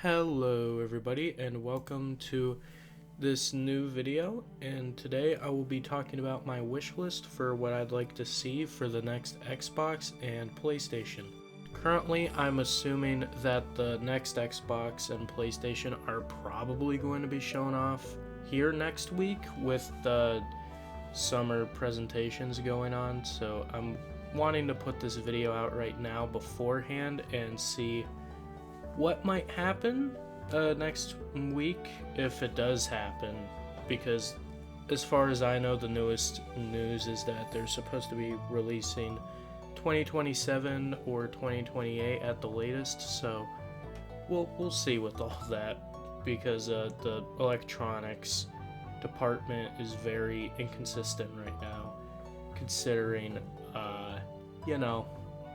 Hello everybody and welcome to this new video, and today I will be talking about my wish list for what I'd like to see for the next Xbox and PlayStation. Currently I'm assuming that the next Xbox and PlayStation are probably going to be shown off here next week with the summer presentations going on, so I'm wanting to put this video out right now beforehand and see what might happen next week if it does happen, because as far as I know, the newest news is that they're supposed to be releasing 2027 or 2028 at the latest, so we'll see with all that, because the electronics department is very inconsistent right now, considering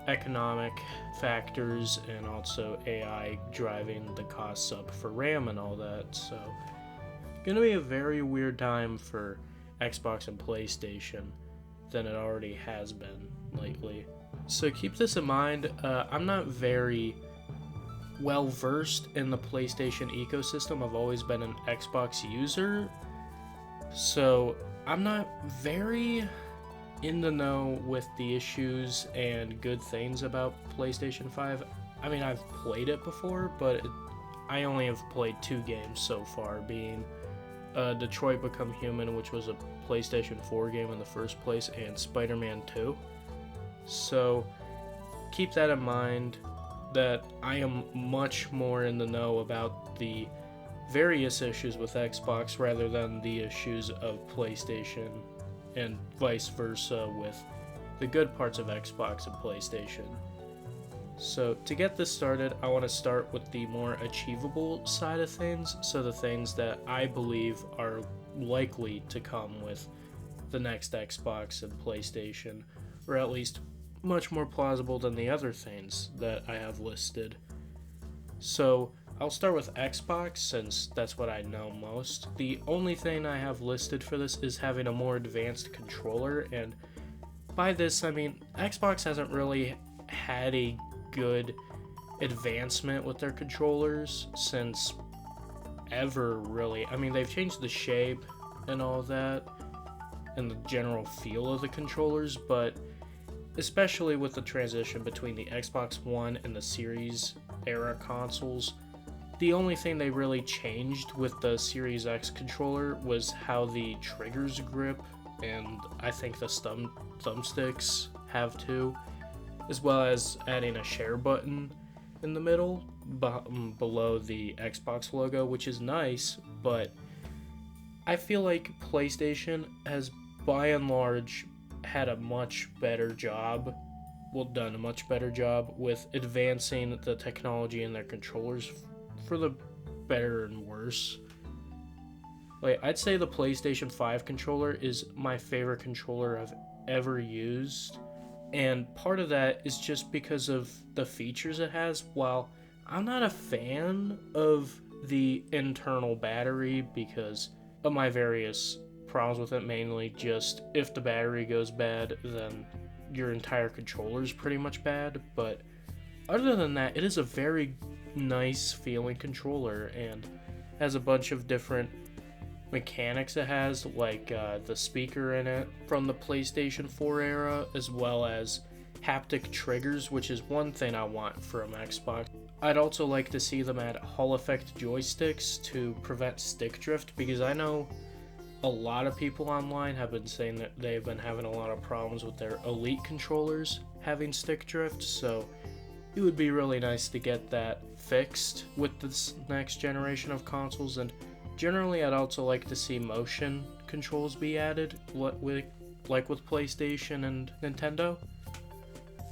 economic factors and also AI driving the costs up for RAM and all that. So gonna be a very weird time for Xbox and PlayStation than it already has been lately. So keep this in mind. I'm not very well versed in the PlayStation ecosystem. I've always been an Xbox user, so I'm not very in the know with the issues and good things about PlayStation 5. I mean, I've played it before, but I only have played 2 games so far, being Detroit Become Human, which was a PlayStation 4 game in the first place, and Spider-Man 2. So keep that in mind, that I am much more in the know about the various issues with Xbox rather than the issues of PlayStation, and vice versa with the good parts of Xbox and PlayStation. So to get this started, I want to start with the more achievable side of things, so the things that I believe are likely to come with the next Xbox and PlayStation, or at least much more plausible than the other things that I have listed. So I'll start with Xbox, since that's what I know most. The only thing I have listed for this is having a more advanced controller, and by this I mean Xbox hasn't really had a good advancement with their controllers since ever, really. I mean, they've changed the shape and all that, and the general feel of the controllers, but especially with the transition between the Xbox One and the Series era consoles, the only thing they really changed with the Series X controller was how the triggers grip, and I think the thumbsticks have too, as well as adding a share button in the middle below the Xbox logo, which is nice, but I feel like PlayStation has by and large had a much better job, done a much better job with advancing the technology in their controllers for the better and worse. Like, I'd say the PlayStation 5 controller is my favorite controller I've ever used, and part of that is just because of the features it has. While I'm not a fan of the internal battery because of my various problems with it, mainly just if the battery goes bad, then your entire controller is pretty much bad, but other than that, it is a very nice feeling controller and has a bunch of different mechanics it has, like the speaker in it from the PlayStation 4 era, as well as haptic triggers, which is one thing I want from Xbox. I'd also like to see them add Hall effect joysticks to prevent stick drift, because I know a lot of people online have been saying that they've been having a lot of problems with their Elite controllers having stick drift, so it would be really nice to get that fixed with this next generation of consoles. And generally I'd also like to see motion controls be added, like with PlayStation and Nintendo.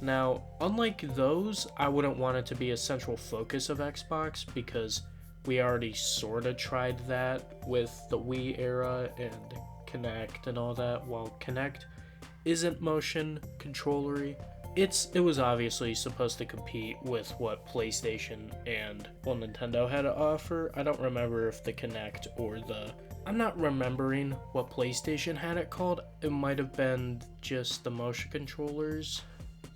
Now, unlike those, I wouldn't want it to be a central focus of Xbox, because we already sorta tried that with the Wii era and Kinect and all that. While Kinect isn't motion controllery, it was obviously supposed to compete with what PlayStation and Nintendo had to offer. I don't remember if the Kinect or I'm not remembering what PlayStation had it called. It might have been just the motion controllers,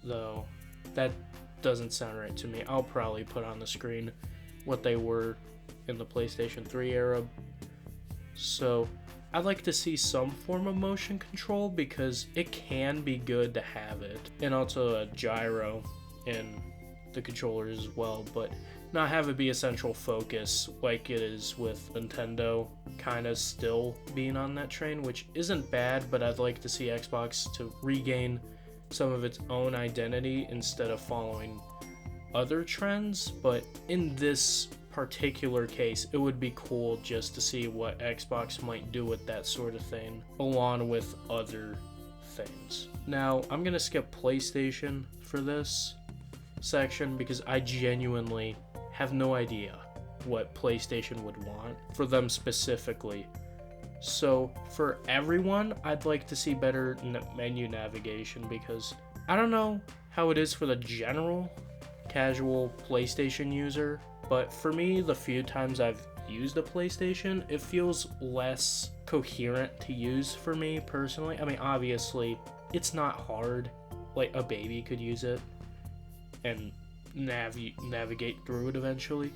though that doesn't sound right to me. I'll probably put on the screen what they were in the PlayStation 3 era. So I'd like to see some form of motion control because it can be good to have it. And also a gyro in the controllers as well, but not have it be a central focus like it is with Nintendo kind of still being on that train, which isn't bad, but I'd like to see Xbox to regain some of its own identity instead of following other trends. But in this particular case, it would be cool just to see what Xbox might do with that sort of thing along with other things. Now I'm gonna skip PlayStation for this section because I genuinely have no idea what PlayStation would want for them specifically. So for everyone, I'd like to see better menu navigation because I don't know how it is for the general casual PlayStation user, but for me, the few times I've used a PlayStation, it feels less coherent to use for me personally. I mean, obviously, it's not hard. Like, a baby could use it and navigate through it eventually,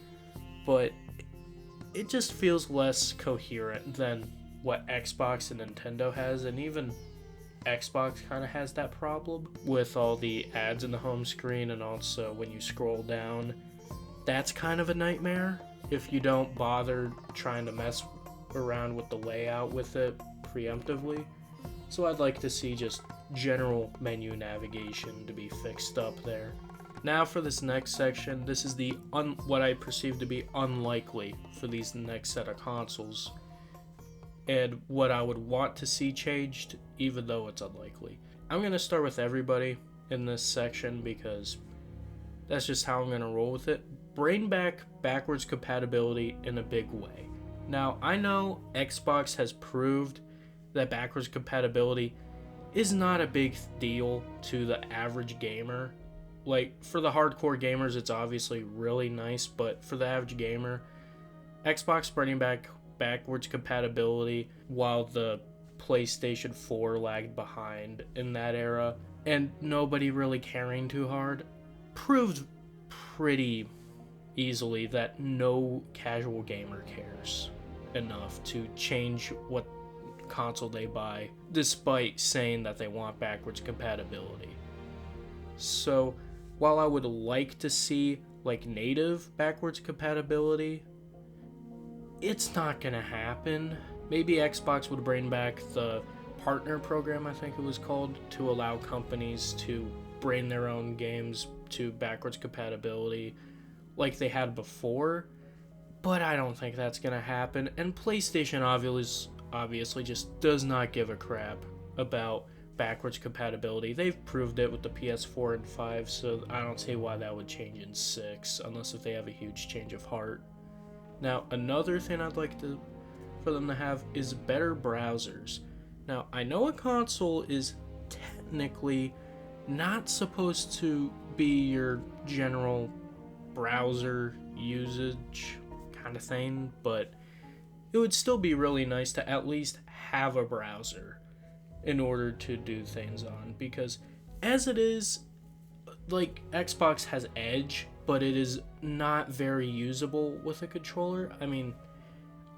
but it just feels less coherent than what Xbox and Nintendo has, and even Xbox kind of has that problem with all the ads in the home screen, and also when you scroll down, that's kind of a nightmare if you don't bother trying to mess around with the layout with it preemptively. So I'd like to see just general menu navigation to be fixed up there. Now for this next section, this is the what I perceive to be unlikely for these next set of consoles, and what I would want to see changed, even though it's unlikely. I'm going to start with everybody in this section because that's just how I'm going to roll with it. Bring back backwards compatibility in a big way. Now, I know Xbox has proved that backwards compatibility is not a big deal to the average gamer. Like, for the hardcore gamers, it's obviously really nice, but for the average gamer, Xbox bringing back backwards compatibility while the PlayStation 4 lagged behind in that era, and nobody really caring too hard, proved pretty easily that no casual gamer cares enough to change what console they buy, despite saying that they want backwards compatibility. So while I would like to see like native backwards compatibility, it's not gonna happen. Maybe Xbox would bring back the partner program, I think it was called, to allow companies to bring their own games to backwards compatibility like they had before, but I don't think that's gonna happen. And PlayStation obviously just does not give a crap about backwards compatibility. They've proved it with the PS4 and 5, so I don't see why that would change in 6 unless if they have a huge change of heart. Now, another thing I'd like for them to have is better browsers. Now, I know a console is technically not supposed to be your general browser usage kind of thing, but it would still be really nice to at least have a browser in order to do things on, because as it is, like, Xbox has Edge, but it is not very usable with a controller. I mean,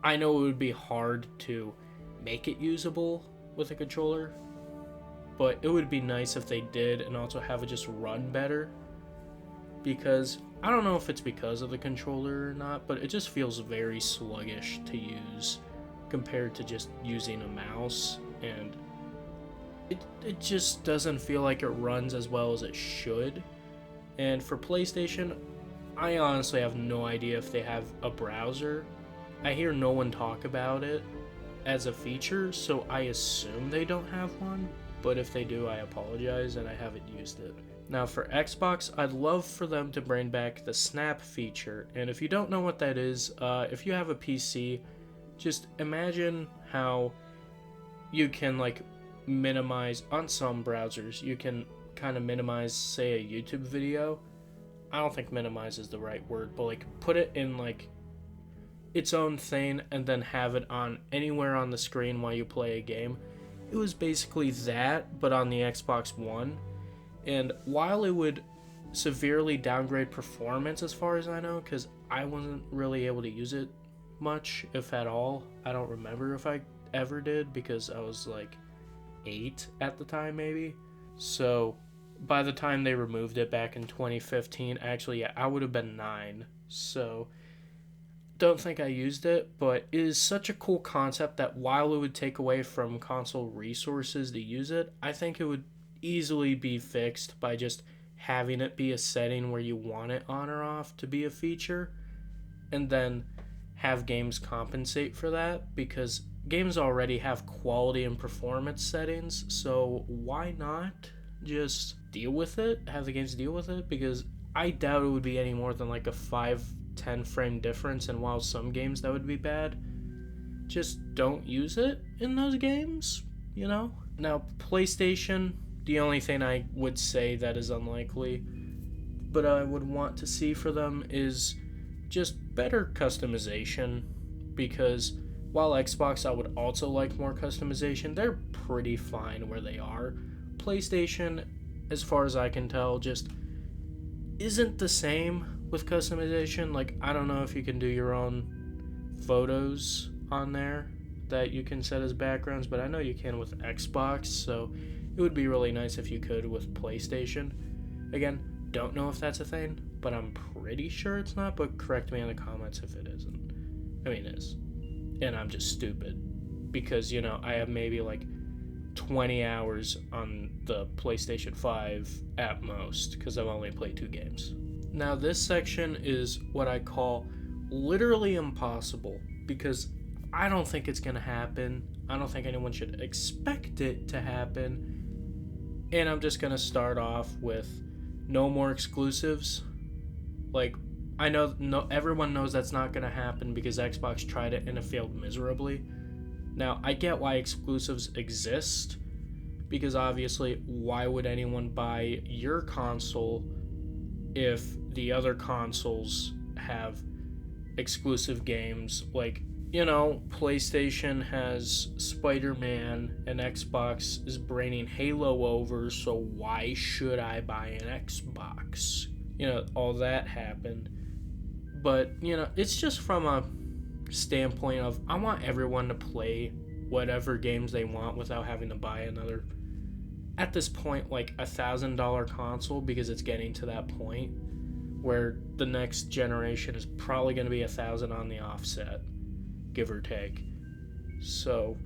I know it would be hard to make it usable with a controller, but it would be nice if they did, and also have it just run better, because I don't know if it's because of the controller or not, but it just feels very sluggish to use compared to just using a mouse, and it just doesn't feel like it runs as well as it should. And for PlayStation, I honestly have no idea if they have a browser. I hear no one talk about it as a feature, so I assume they don't have one, but if they do, I apologize and I haven't used it. Now for Xbox, I'd love for them to bring back the Snap feature, and if you don't know what that is, if you have a PC, just imagine how you can like minimize, on some browsers, you can kind of minimize, say, a YouTube video. I don't think minimize is the right word, but like put it in like its own thing and then have it on anywhere on the screen while you play a game. It was basically that, but on the Xbox One. And while it would severely downgrade performance as far as I know, because I wasn't really able to use it much, if at all. I don't remember if I ever did because I was like 8 at the time, maybe. So by the time they removed it back in 2015, actually, yeah, I would have been 9. So don't think I used it, but it is such a cool concept that while it would take away from console resources to use it, I think it would easily be fixed by just having it be a setting where you want it on or off to be a feature, and then have games compensate for that, because games already have quality and performance settings, so why not just deal with it, have the games deal with it, because I doubt it would be any more than like a 5-10 frame difference, and while some games that would be bad, just don't use it in those games, you know? Now, PlayStation, the only thing I would say that is unlikely, but I would want to see for them is just better customization, because while Xbox I would also like more customization, they're pretty fine where they are. PlayStation, as far as I can tell, just isn't the same with customization. Like, I don't know if you can do your own photos on there that you can set as backgrounds, but I know you can with Xbox, so it would be really nice if you could with PlayStation. Again, don't know if that's a thing, but I'm pretty sure it's not, but correct me in the comments if it isn't. I mean, it is. And I'm just stupid, because, you know, I have maybe like 20 hours on the PlayStation 5 at most, because I've only played 2 games. Now, this section is what I call literally impossible, because I don't think it's going to happen. I don't think anyone should expect it to happen. And I'm just going to start off with no more exclusives. Like, I know everyone knows that's not going to happen because Xbox tried it and it failed miserably. Now, I get why exclusives exist, because obviously, why would anyone buy your console if the other consoles have exclusive games? Like, you know, PlayStation has Spider-Man and Xbox is bringing Halo over, so why should I buy an Xbox? You know, all that happened. But, you know, it's just from a standpoint of I want everyone to play whatever games they want without having to buy another, at this point, like $1,000 console, because it's getting to that point where the next generation is probably going to be $1,000 on the offset, give or take. So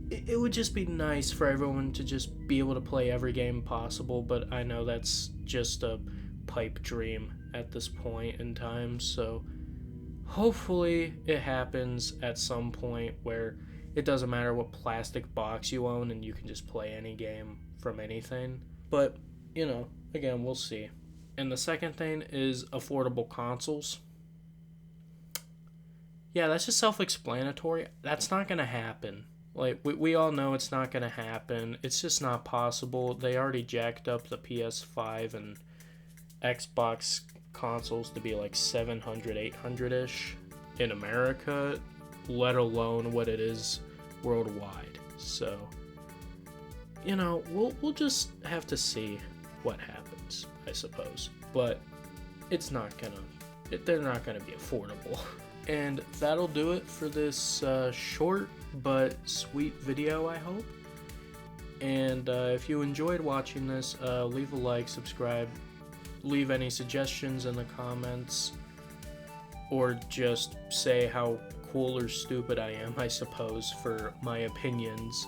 it would just be nice for everyone to just be able to play every game possible, but I know that's just a pipe dream at this point in time, so hopefully it happens at some point where it doesn't matter what plastic box you own and you can just play any game from anything. But, you know, again, we'll see. And the second thing is affordable consoles. Yeah, that's just self-explanatory. That's not going to happen. Like, we all know it's not going to happen. It's just not possible. They already jacked up the PS5 and Xbox consoles to be like 700, 800-ish in America, let alone what it is worldwide. So, you know, we'll just have to see what happens, I suppose. But it's not gonna, they're not gonna be affordable. And that'll do it for this short but sweet video, I hope. And if you enjoyed watching this, leave a like, subscribe, leave any suggestions in the comments, or just say how cool or stupid I am, I suppose, for my opinions.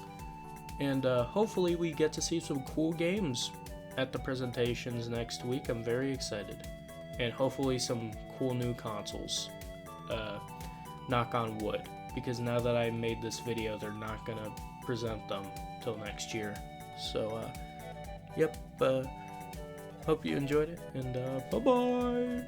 And hopefully we get to see some cool games at the presentations next week. I'm very excited. And hopefully some cool new consoles. Knock on wood. Because now that I made this video, they're not gonna present them till next year. So, yep, hope you enjoyed it, and bye-bye!